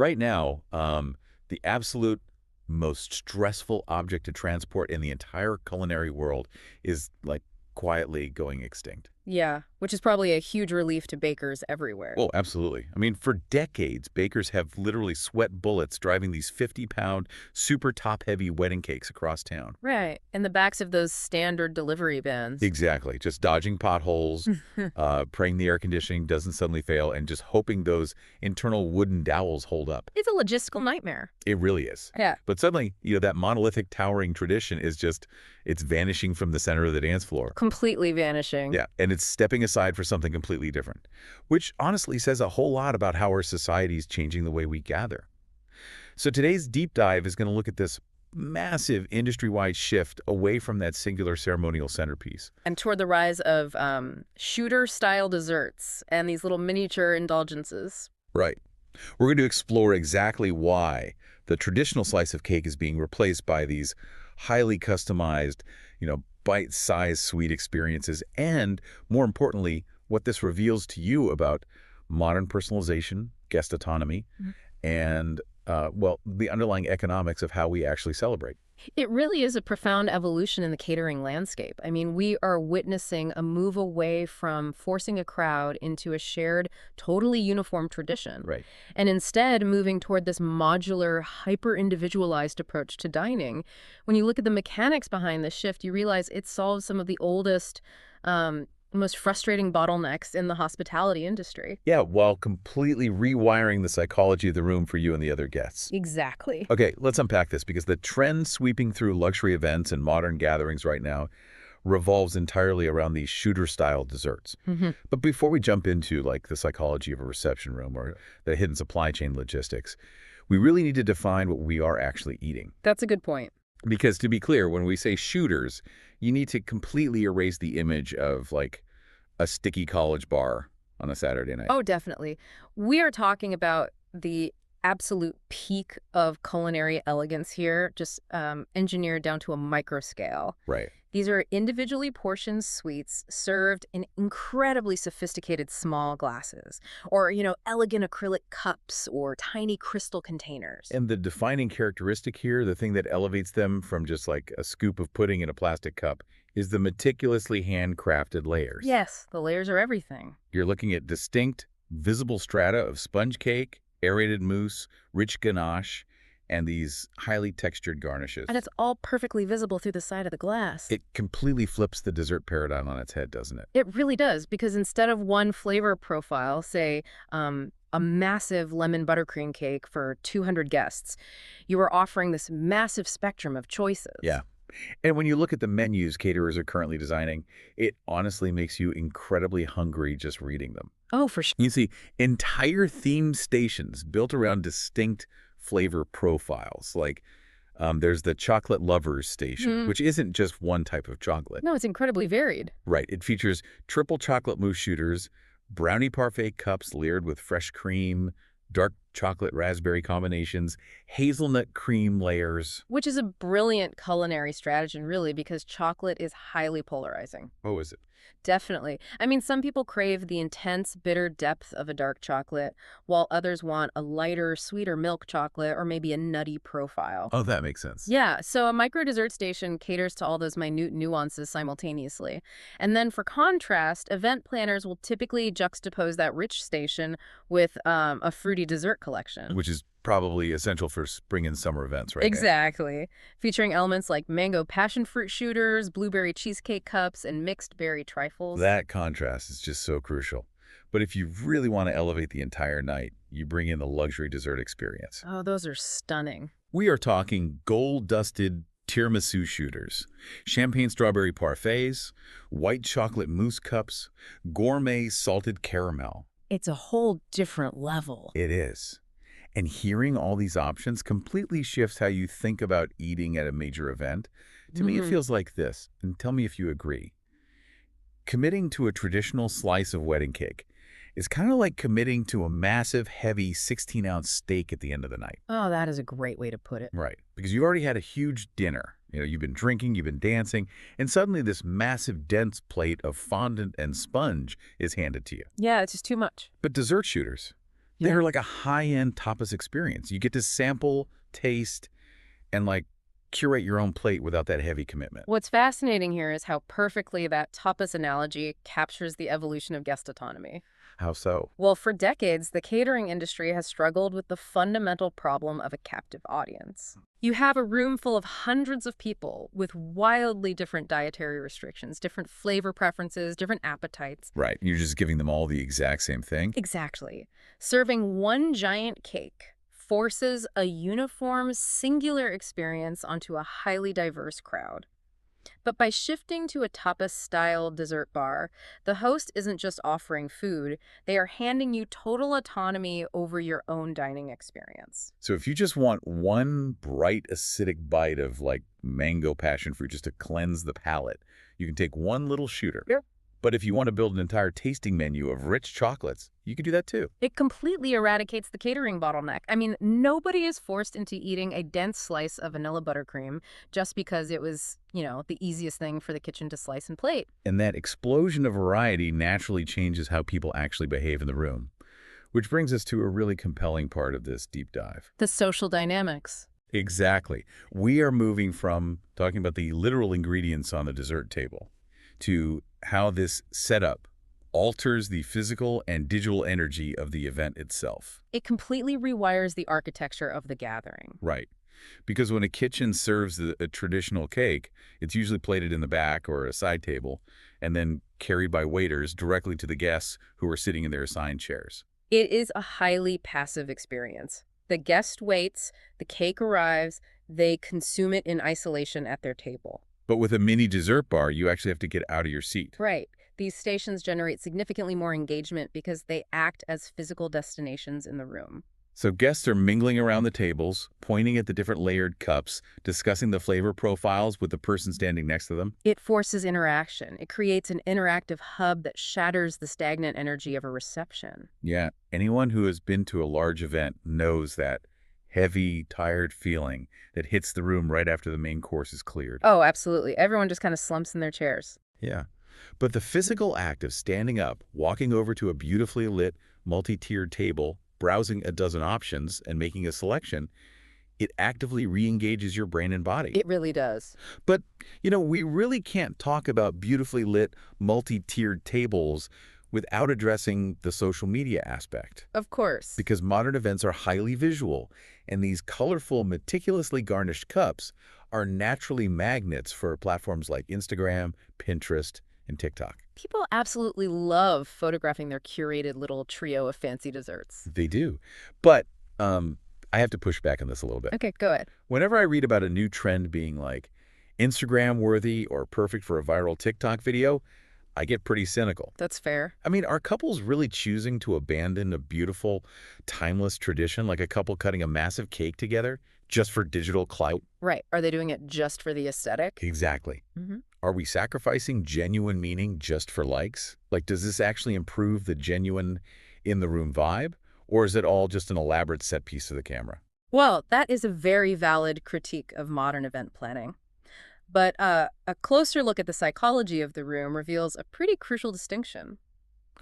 right now, the absolute most stressful object to transport in the entire culinary world is, like, quietly going extinct. Yeah, which is probably a huge relief to bakers everywhere. Well, absolutely. I mean, for decades, bakers have literally sweat bullets driving these 50-pound, super top-heavy wedding cakes across town. Right, in the backs of those standard delivery vans. Exactly. Just dodging potholes, praying the air conditioning doesn't suddenly fail, and just hoping those internal wooden dowels hold up. It's a logistical nightmare. It really is. Yeah. But suddenly, that monolithic towering tradition is just, it's vanishing from the center of the dance floor. Completely vanishing. Yeah, and it's stepping aside for something completely different, which honestly says a whole lot about how our society is changing the way we gather. So today's deep dive is going to look at this massive industry-wide shift away from that singular ceremonial centerpiece. And toward the rise of shooter-style desserts and these little miniature indulgences. Right. We're going to explore exactly why the traditional slice of cake is being replaced by these highly customized, bite-sized sweet experiences, and more importantly, what this reveals to you about modern personalization, guest autonomy, and, the underlying economics of how we actually celebrate. It really is a profound evolution in the catering landscape. I mean, we are witnessing a move away from forcing a crowd into a shared, totally uniform tradition. Right. And instead moving toward this modular, hyper-individualized approach to dining. When you look at the mechanics behind this shift, you realize it solves some of the oldest, most frustrating bottlenecks in the hospitality industry. Yeah, while completely rewiring the psychology of the room for you and the other guests. Exactly. Okay, let's unpack this, because the trend sweeping through luxury events and modern gatherings right now revolves entirely around these shooter-style desserts. But before we jump into, like, the psychology of a reception room or the hidden supply chain logistics, we really need to define what we are actually eating. That's a good point. Because to be clear, when we say shooters, you need to completely erase the image of, like, a sticky college bar on a Saturday night. Oh, definitely. We are talking about the absolute peak of culinary elegance here, just engineered down to a micro scale. Right. These are individually portioned sweets served in incredibly sophisticated small glasses, or, elegant acrylic cups or tiny crystal containers. And the defining characteristic here, the thing that elevates them from just like a scoop of pudding in a plastic cup, is the meticulously handcrafted layers. Yes, the layers are everything. You're looking at distinct, visible strata of sponge cake, aerated mousse, rich ganache, and these highly textured garnishes. And it's all perfectly visible through the side of the glass. It completely flips the dessert paradigm on its head, doesn't it? It really does, because instead of one flavor profile, say a massive lemon buttercream cake for 200 guests, you are offering this massive spectrum of choices. Yeah. And when you look at the menus caterers are currently designing, it honestly makes you incredibly hungry just reading them. Oh, for sure. You see entire themed stations built around distinct flavor profiles. Like there's the chocolate lovers station, which isn't just one type of chocolate. No, it's incredibly varied. Right. It features triple chocolate mousse shooters, brownie parfait cups layered with fresh cream, dark chocolate raspberry combinations, hazelnut cream layers. Which is a brilliant culinary strategy, really, because chocolate is highly polarizing. Oh, is it? Definitely. I mean, some people crave the intense, bitter depth of a dark chocolate, while others want a lighter, sweeter milk chocolate or maybe a nutty profile. Oh, that makes sense. Yeah, so a micro dessert station caters to all those minute nuances simultaneously. And then for contrast, event planners will typically juxtapose that rich station with a fruity dessert collection. Which is probably essential for spring and summer events, right? Exactly. Featuring elements like mango passion fruit shooters, blueberry cheesecake cups, and mixed berry trifles. That contrast is just so crucial. But if you really want to elevate the entire night, you bring in the luxury dessert experience. Oh, those are stunning. We are talking gold-dusted tiramisu shooters, champagne strawberry parfaits, white chocolate mousse cups, gourmet salted caramel. It's a whole different level. It is. And hearing all these options completely shifts how you think about eating at a major event. To me, it feels like this, and tell me if you agree. Committing to a traditional slice of wedding cake is kind of like committing to a massive, heavy 16-ounce steak at the end of the night. Oh, that is a great way to put it. Right, because you've already had a huge dinner. You've been drinking, you've been dancing, and suddenly this massive, dense plate of fondant and sponge is handed to you. Yeah, it's just too much. But dessert shooters, They're like a high-end tapas experience. You get to sample, taste, and curate your own plate without that heavy commitment. What's fascinating here is how perfectly that tapas analogy captures the evolution of guest autonomy. How so? Well, for decades, the catering industry has struggled with the fundamental problem of a captive audience. You have a room full of hundreds of people with wildly different dietary restrictions, different flavor preferences, different appetites. Right. You're just giving them all the exact same thing? Exactly. Serving one giant cake forces a uniform, singular experience onto a highly diverse crowd. But by shifting to a tapas-style dessert bar, the host isn't just offering food, they are handing you total autonomy over your own dining experience. So if you just want one bright, acidic bite of mango passion fruit just to cleanse the palate, you can take one little shooter. Yep. But if you want to build an entire tasting menu of rich chocolates, you can do that too. It completely eradicates the catering bottleneck. I mean, nobody is forced into eating a dense slice of vanilla buttercream just because it was, the easiest thing for the kitchen to slice and plate. And that explosion of variety naturally changes how people actually behave in the room. Which brings us to a really compelling part of this deep dive. The social dynamics. Exactly. We are moving from talking about the literal ingredients on the dessert table to how this setup alters the physical and digital energy of the event itself. It completely rewires the architecture of the gathering. Right. Because when a kitchen serves a traditional cake, it's usually plated in the back or a side table and then carried by waiters directly to the guests who are sitting in their assigned chairs. It is a highly passive experience. The guest waits, the cake arrives, they consume it in isolation at their table. But with a mini dessert bar, you actually have to get out of your seat. Right. These stations generate significantly more engagement because they act as physical destinations in the room. So guests are mingling around the tables, pointing at the different layered cups, discussing the flavor profiles with the person standing next to them. It forces interaction. It creates an interactive hub that shatters the stagnant energy of a reception. Yeah, anyone who has been to a large event knows that heavy, tired feeling that hits the room right after the main course is cleared. Oh, absolutely. Everyone just kind of slumps in their chairs. Yeah. But the physical act of standing up, walking over to a beautifully lit, multi-tiered table, browsing a dozen options, and making a selection, it actively re-engages your brain and body. It really does. But, we really can't talk about beautifully lit, multi-tiered tables without addressing the social media aspect. Of course. Because modern events are highly visual, and these colorful, meticulously garnished cups are naturally magnets for platforms like Instagram, Pinterest, and TikTok. People absolutely love photographing their curated little trio of fancy desserts. They do. But I have to push back on this a little bit. Okay, go ahead. Whenever I read about a new trend being Instagram-worthy or perfect for a viral TikTok video, I get pretty cynical. That's fair. I mean, are couples really choosing to abandon a beautiful, timeless tradition like a couple cutting a massive cake together just for digital clout? Right. Are they doing it just for the aesthetic? Exactly. Mm-hmm. Are we sacrificing genuine meaning just for likes? Does this actually improve the genuine in-the-room vibe? Or is it all just an elaborate set piece for the camera? Well, that is a very valid critique of modern event planning. But a closer look at the psychology of the room reveals a pretty crucial distinction.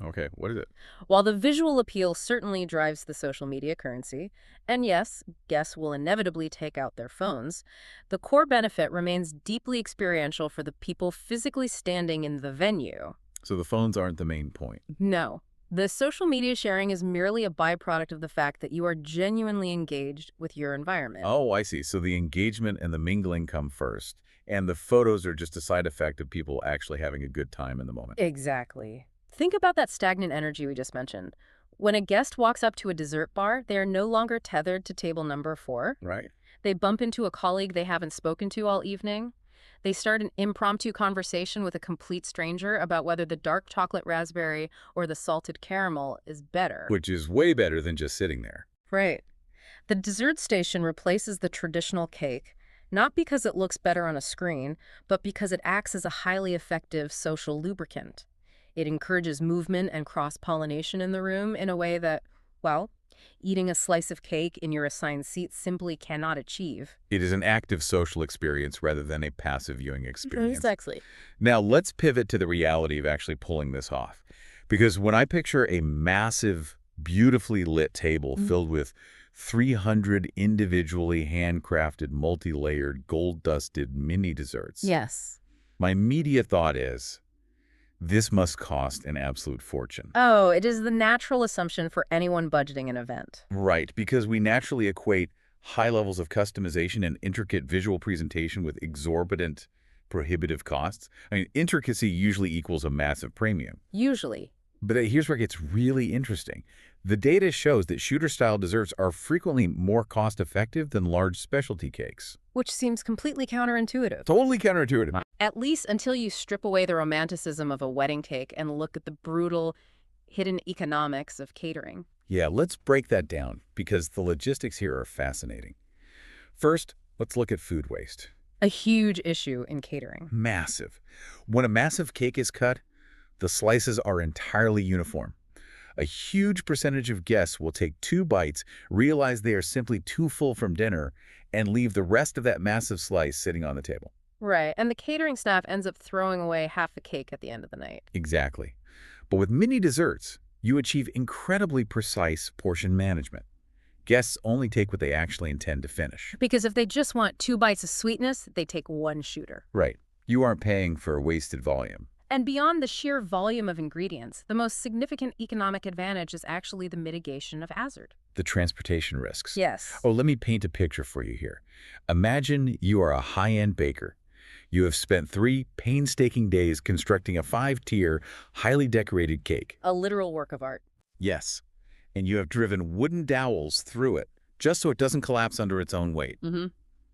Okay, what is it? While the visual appeal certainly drives the social media currency, and yes, guests will inevitably take out their phones, the core benefit remains deeply experiential for the people physically standing in the venue. So the phones aren't the main point. No. The social media sharing is merely a byproduct of the fact that you are genuinely engaged with your environment. Oh, I see. So the engagement and the mingling come first, and the photos are just a side effect of people actually having a good time in the moment. Exactly. Think about that stagnant energy we just mentioned. When a guest walks up to a dessert bar, they are no longer tethered to table number 4. Right. They bump into a colleague they haven't spoken to all evening. They start an impromptu conversation with a complete stranger about whether the dark chocolate raspberry or the salted caramel is better. Which is way better than just sitting there. Right. The dessert station replaces the traditional cake, not because it looks better on a screen, but because it acts as a highly effective social lubricant. It encourages movement and cross-pollination in the room in a way that, well, eating a slice of cake in your assigned seat simply cannot achieve. It is an active social experience rather than a passive viewing experience. Exactly. Now, let's pivot to the reality of actually pulling this off. Because when I picture a massive, beautifully lit table filled with 300 individually handcrafted, multi-layered, gold-dusted mini desserts. Yes. My immediate thought is, this must cost an absolute fortune. Oh, it is the natural assumption for anyone budgeting an event. Right, because we naturally equate high levels of customization and intricate visual presentation with exorbitant, prohibitive costs. I mean, intricacy usually equals a massive premium. Usually. But here's where it gets really interesting. The data shows that shooter-style desserts are frequently more cost-effective than large specialty cakes. Which seems completely counterintuitive. Totally counterintuitive. At least until you strip away the romanticism of a wedding cake and look at the brutal, hidden economics of catering. Yeah, let's break that down because the logistics here are fascinating. First, let's look at food waste. A huge issue in catering. Massive. When a massive cake is cut, the slices are entirely uniform. A huge percentage of guests will take 2 bites, realize they are simply too full from dinner, and leave the rest of that massive slice sitting on the table. Right, and the catering staff ends up throwing away half the cake at the end of the night. Exactly. But with mini desserts, you achieve incredibly precise portion management. Guests only take what they actually intend to finish. Because if they just want 2 bites of sweetness, they take 1 shooter. Right. You aren't paying for wasted volume. And beyond the sheer volume of ingredients, the most significant economic advantage is actually the mitigation of hazard. The transportation risks. Yes. Oh, let me paint a picture for you here. Imagine you are a high-end baker. You have spent 3 painstaking days constructing a 5-tier, highly decorated cake. A literal work of art. Yes. And you have driven wooden dowels through it, just so it doesn't collapse under its own weight.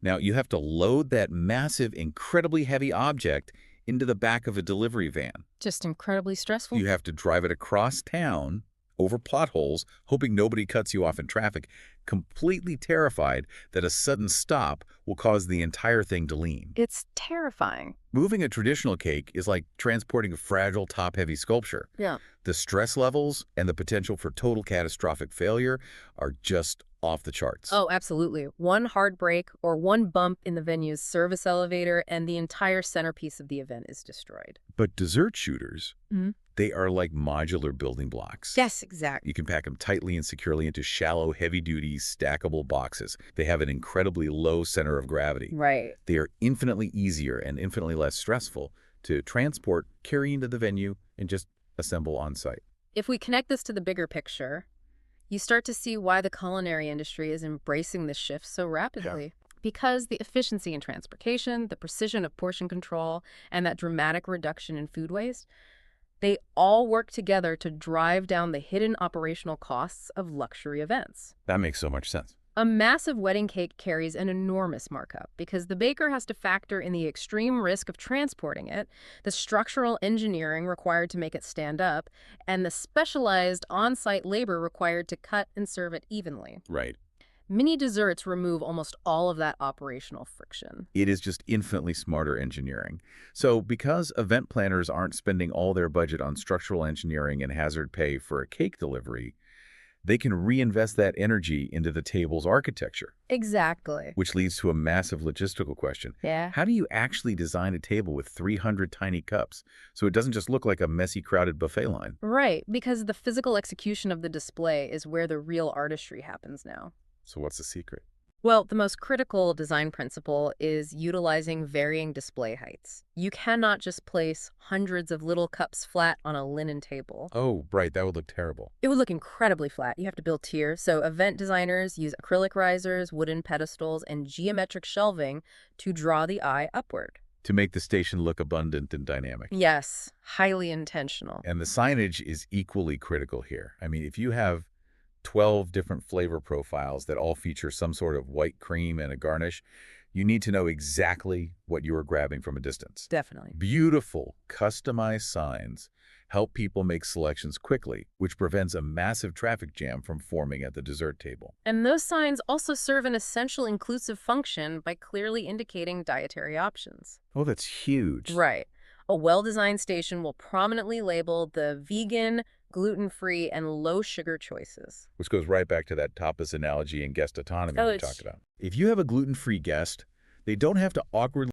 Now, you have to load that massive, incredibly heavy object into the back of a delivery van. Just incredibly stressful. You have to drive it across town, over potholes, hoping nobody cuts you off in traffic, completely terrified that a sudden stop will cause the entire thing to lean. It's terrifying. Moving a traditional cake is like transporting a fragile, top-heavy sculpture. Yeah. The stress levels and the potential for total catastrophic failure are just off the charts. Oh, absolutely. One hard break or one bump in the venue's service elevator and the entire centerpiece of the event is destroyed. But dessert shooters, they are like modular building blocks. Yes, exactly. You can pack them tightly and securely into shallow, heavy-duty, stackable boxes. They have an incredibly low center of gravity. Right. They are infinitely easier and infinitely less stressful to transport, carry into the venue, and just assemble on site. If we connect this to the bigger picture, you start to see why the culinary industry is embracing this shift so rapidly. Yeah. Because the efficiency in transportation, the precision of portion control, and that dramatic reduction in food waste, they all work together to drive down the hidden operational costs of luxury events. That makes so much sense. A massive wedding cake carries an enormous markup because the baker has to factor in the extreme risk of transporting it, the structural engineering required to make it stand up, and the specialized on-site labor required to cut and serve it evenly. Right. Mini desserts remove almost all of that operational friction. It is just infinitely smarter engineering. So because event planners aren't spending all their budget on structural engineering and hazard pay for a cake delivery, they can reinvest that energy into the table's architecture. Exactly. Which leads to a massive logistical question. Yeah. How do you actually design a table with 300 tiny cups so it doesn't just look like a messy, crowded buffet line? Right, because the physical execution of the display is where the real artistry happens now. So what's the secret? Well, the most critical design principle is utilizing varying display heights. You cannot just place hundreds of little cups flat on a linen table. Oh, right. That would look terrible. It would look incredibly flat. You have to build tiers. So event designers use acrylic risers, wooden pedestals, and geometric shelving to draw the eye upward. To make the station look abundant and dynamic. Yes, highly intentional. And the signage is equally critical here. I mean, if you have 12 different flavor profiles that all feature some sort of white cream and a garnish, you need to know exactly what you are grabbing from a distance. Definitely. Beautiful, customized signs help people make selections quickly, which prevents a massive traffic jam from forming at the dessert table. And those signs also serve an essential inclusive function by clearly indicating dietary options. Oh, that's huge. Right. A well-designed station will prominently label the vegan, gluten-free, and low-sugar choices. Which goes right back to that tapas analogy and guest autonomy we talked about. If you have a gluten-free guest, they don't have to awkwardly